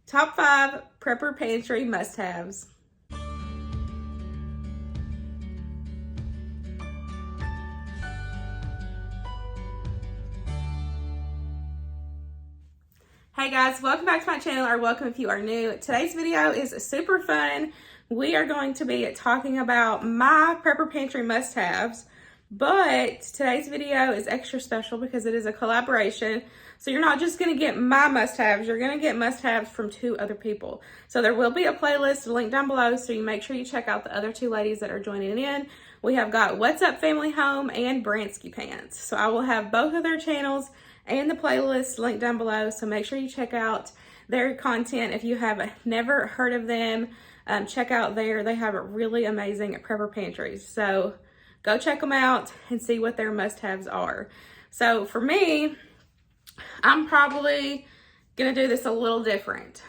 Top 5 prepper pantry must-haves. Hey guys, welcome back to my channel, or welcome if you are new. Today's video is super fun. We are going to be talking about my prepper pantry must-haves, but today's video is extra special because it is a collaboration. So you're not just going to get my must-haves, you're going to get must-haves from 2 other people. So there will be a playlist linked down below, so you make sure you check out the other 2 ladies that are joining in. We have got What's Up Family Home and Bransky Pants. So I will have both of their channels and the playlist linked down below, so make sure you check out their content. If you have never heard of them, check out they have a really amazing prepper pantries. So go check them out and see what their must-haves are. So for me, I'm probably gonna do this a little different,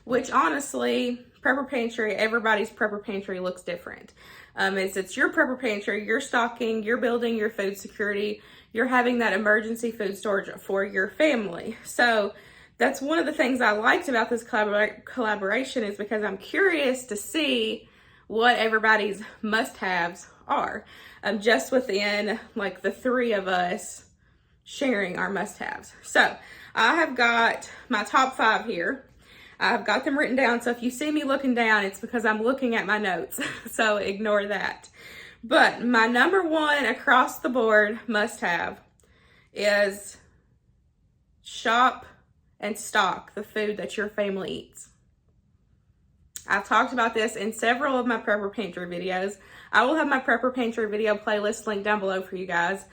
which honestly, prepper pantry, everybody's prepper pantry looks different. It's your prepper pantry, you're stocking, you're building your food security, you're having that emergency food storage for your family. So that's one of the things I liked about this collaboration, is because I'm curious to see what everybody's must-haves are, just within like the 3 of us sharing our must-haves. So I have got my top 5 here. I've got them written down, so if you see me looking down, it's because I'm looking at my notes, so ignore that. But my number 1 across the board must-have is shop and stock the food that your family eats. I've talked about this in several of my prepper pantry videos. I will have my prepper pantry video playlist linked down below for you guys.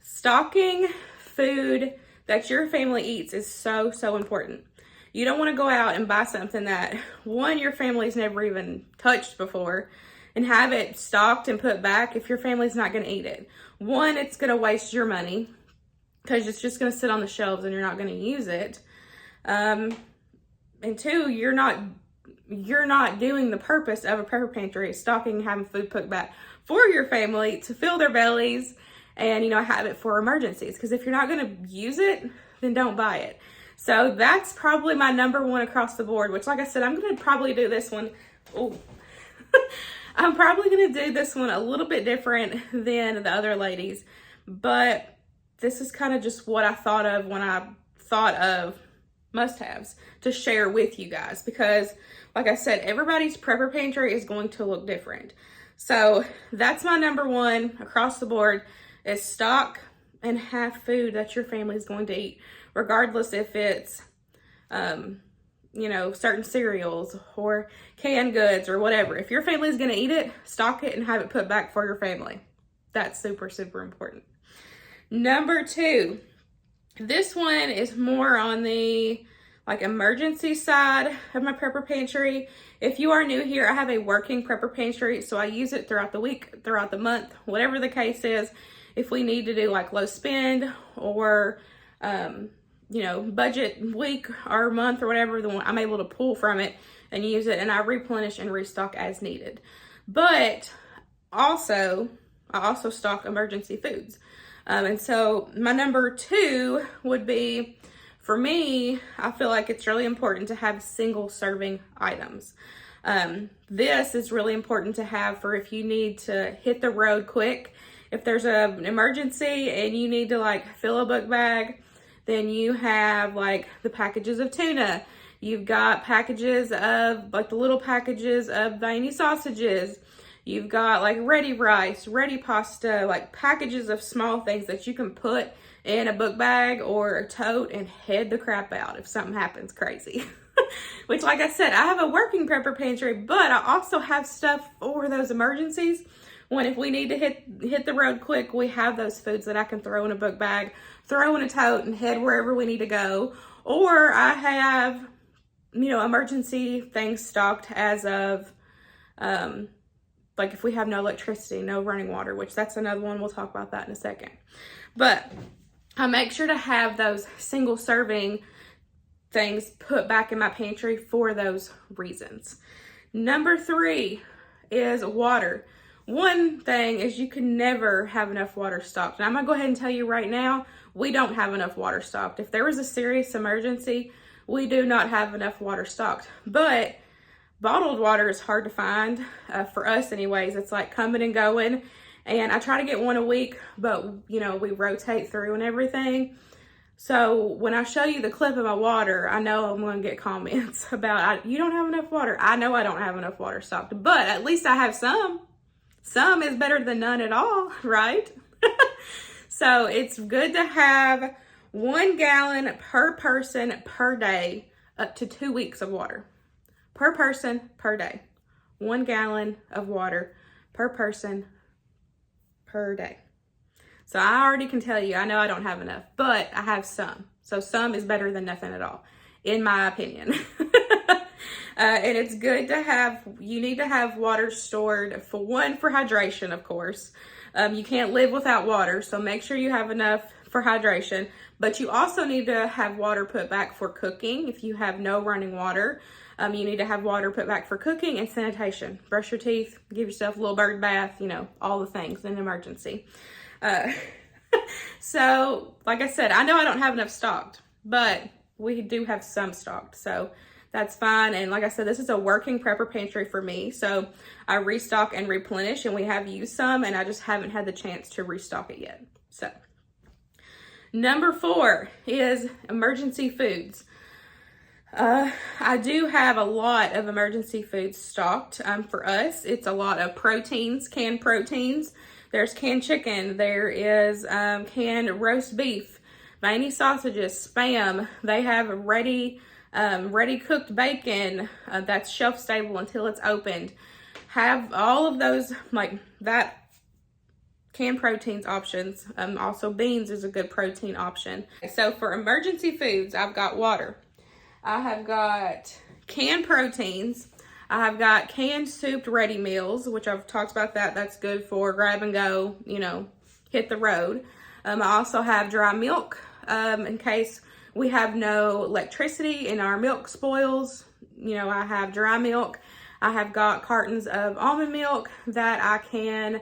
Stocking food that your family eats is so, so important. You don't want to go out and buy something that, one, your family's never even touched before, and have it stocked and put back if your family's not going to eat it. One, it's going to waste your money because it's just going to sit on the shelves and you're not going to use it. And 2, you're not doing the purpose of a prepper pantry, stocking and having food put back for your family to fill their bellies and, you know, have it for emergencies. Because if you're not going to use it, then don't buy it. So that's probably my number 1 across the board, which, like I said, I'm going to probably do this one. Oh, I'm probably going to do this one a little bit different than the other ladies, but this is kind of just what I thought of when I thought of must-haves to share with you guys, because like I said, everybody's prepper pantry is going to look different. So that's my number 1 across the board, is stock and have food that your family is going to eat, regardless if it's you know, certain cereals or canned goods or whatever. If your family is going to eat it, stock it and have it put back for your family. That's super, super important. Number 2, this one is more on the like emergency side of my prepper pantry. If you are new here, I have a working prepper pantry, so I use it throughout the week, throughout the month, whatever the case is. If we need to do like low spend or you know, budget week or month or whatever, then I'm able to pull from it and use it, and I replenish and restock as needed. But also, I also stock emergency foods. And so my number 2 would be, for me, I feel like it's really important to have single serving items. This is really important to have for if you need to hit the road quick. If there's an emergency and you need to like fill a book bag, then you have like the packages of tuna. You've got packages of like the little packages of veiny sausages. You've got like ready rice, ready pasta, like packages of small things that you can put in a book bag or a tote and head the crap out if something happens crazy. Which, like I said, I have a working prepper pantry, but I also have stuff for those emergencies. When if we need to hit the road quick, we have those foods that I can throw in a book bag, throw in a tote, and head wherever we need to go. Or I have, you know, emergency things stocked as of, like if we have no electricity, no running water, which that's another one. We'll talk about that in a second. But I make sure to have those single serving things put back in my pantry for those reasons. Number 3 is water. One thing is you can never have enough water stocked. And I'm gonna go ahead and tell you right now, we don't have enough water stocked. If there was a serious emergency, we do not have enough water stocked. But bottled water is hard to find, for us anyways. It's like coming and going, and I try to get one a week, but you know, we rotate through and everything. So when I show you the clip of my water, I know I'm going to get comments about, you don't have enough water. I know I don't have enough water stocked, but at least I have some. Some is better than none at all, right? So it's good to have 1 gallon per person per day, up to 2 weeks of water. Per person per day. 1 gallon of water per person per day. So I already can tell you, I know I don't have enough, but I have some. So some is better than nothing at all, in my opinion. And it's good to have, you need to have water stored, for hydration, of course. You can't live without water, so make sure you have enough for hydration. But you also need to have water put back for cooking. If you have no running water, you need to have water put back for cooking and sanitation. Brush your teeth, give yourself a little bird bath, you know, all the things in an emergency. So like I said, I know I don't have enough stocked, but we do have some stocked, so that's fine. And like I said, this is a working prepper pantry for me, so I restock and replenish, and we have used some, and I just haven't had the chance to restock it yet. So number 4 is emergency foods. I do have a lot of emergency foods stocked. For us, it's a lot of proteins, canned proteins. There's canned chicken. There is canned roast beef, veiny sausages, Spam. They have ready cooked bacon that's shelf stable until it's opened. Have all of those, like that, canned proteins options. Also beans is a good protein option. So for emergency foods, I've got water. I have got canned proteins. I have got canned souped ready meals, which I've talked about that. That's good for grab and go, you know, hit the road. I also have dry milk in case we have no electricity and our milk spoils. You know, I have dry milk. I have got cartons of almond milk that I can,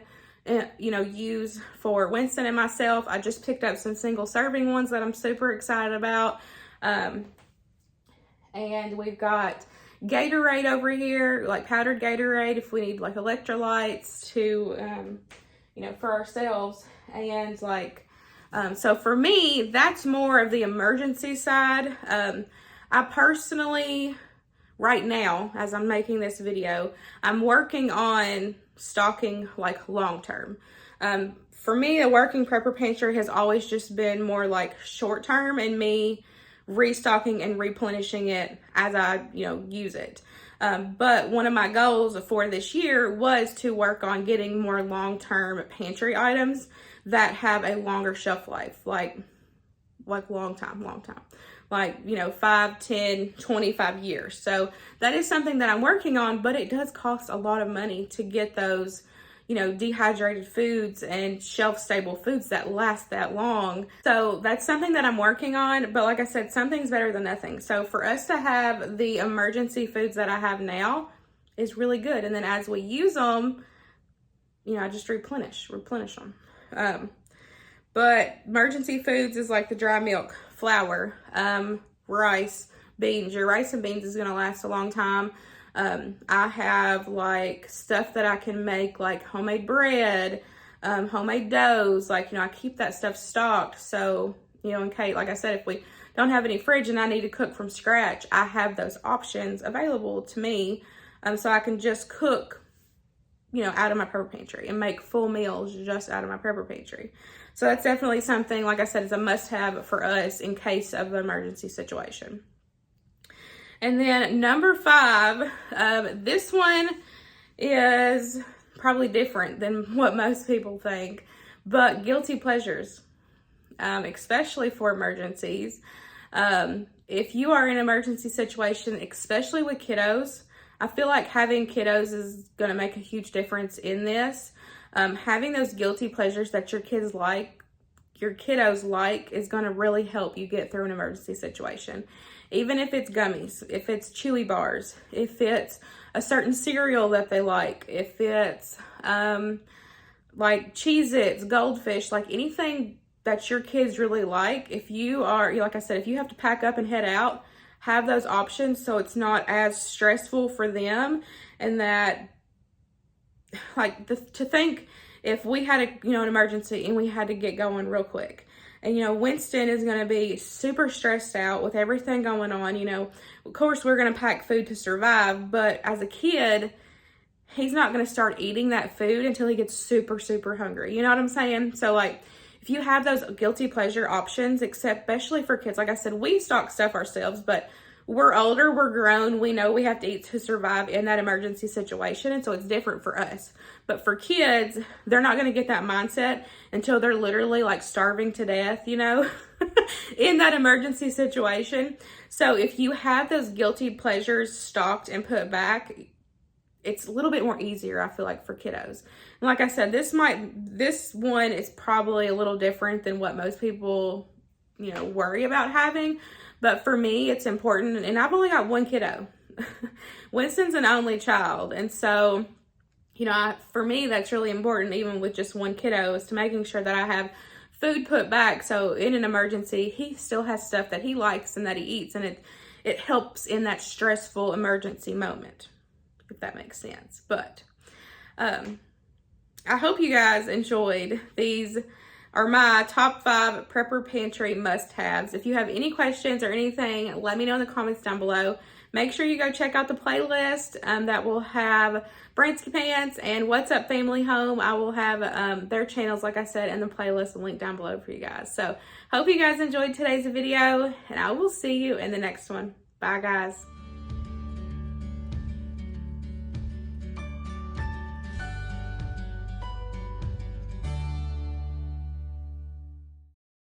you know, use for Winston and myself. I just picked up some single serving ones that I'm super excited about. And we've got Gatorade over here, like powdered Gatorade if we need like electrolytes to, you know, for ourselves. And like, so for me, that's more of the emergency side. I personally, right now, as I'm making this video, I'm working on stocking like long term. For me, a working prepper pantry has always just been more like short term, and me restocking and replenishing it as I, you know, use it. But one of my goals for this year was to work on getting more long-term pantry items that have a longer shelf life, like long time, like, you know, 5, 10, 25 years. So that is something that I'm working on, but it does cost a lot of money to get those, you know, dehydrated foods and shelf stable foods that last that long. So that's something that I'm working on. But like I said, something's better than nothing. So for us to have the emergency foods that I have now is really good. And then as we use them, you know, I just replenish them. But emergency foods is like the dry milk, flour, rice, beans. Your rice and beans is going to last a long time. I have like stuff that I can make, like homemade bread, homemade doughs. Like, you know, I keep that stuff stocked. So, you know, in case, like I said, if we don't have any fridge and I need to cook from scratch, I have those options available to me. So I can just cook, you know, out of my prepper pantry and make full meals just out of my prepper pantry. So that's definitely something, like I said, is a must-have for us in case of an emergency situation. And then number 5, this one is probably different than what most people think, but guilty pleasures, especially for emergencies. If you are in an emergency situation, especially with kiddos, I feel like having kiddos is going to make a huge difference in this. Having those guilty pleasures that your kiddos like is going to really help you get through an emergency situation. Even if it's gummies, if it's chewy bars, if it's a certain cereal that they like, if it's like Cheez-Its, Goldfish, like anything that your kids really like, if you are, like I said, if you have to pack up and head out, have those options so it's not as stressful for them. And that, like, to think if we had an emergency and we had to get going real quick, and Winston is going to be super stressed out with everything going on. Of course we're going to pack food to survive, but as a kid, he's not going to start eating that food until he gets super, super hungry. You know what I'm saying? So, like, if you have those guilty pleasure options, especially for kids, like I said, we stock stuff ourselves, but we're older, we're grown, we know we have to eat to survive in that emergency situation, and so it's different for us. But for kids, they're not going to get that mindset until they're literally like starving to death, in that emergency situation. So if you have those guilty pleasures stocked and put back, it's a little bit more easier, I feel like, for kiddos. And like I said, this one is probably a little different than what most people, worry about having. But for me, it's important. And I've only got one kiddo. Winston's an only child. And so, for me, that's really important, even with just one kiddo, is to making sure that I have food put back. So in an emergency, he still has stuff that he likes and that he eats. And it helps in that stressful emergency moment, if that makes sense. But I hope you guys enjoyed. These are my top 5 prepper pantry must-haves. If you have any questions or anything, let me know in the comments down below. Make sure you go check out the playlist that will have Bransky Pants and What's Up Family Home. I will have their channels, like I said, in the playlist and link down below for you guys. So hope you guys enjoyed today's video, and I will see you in the next one. Bye, guys.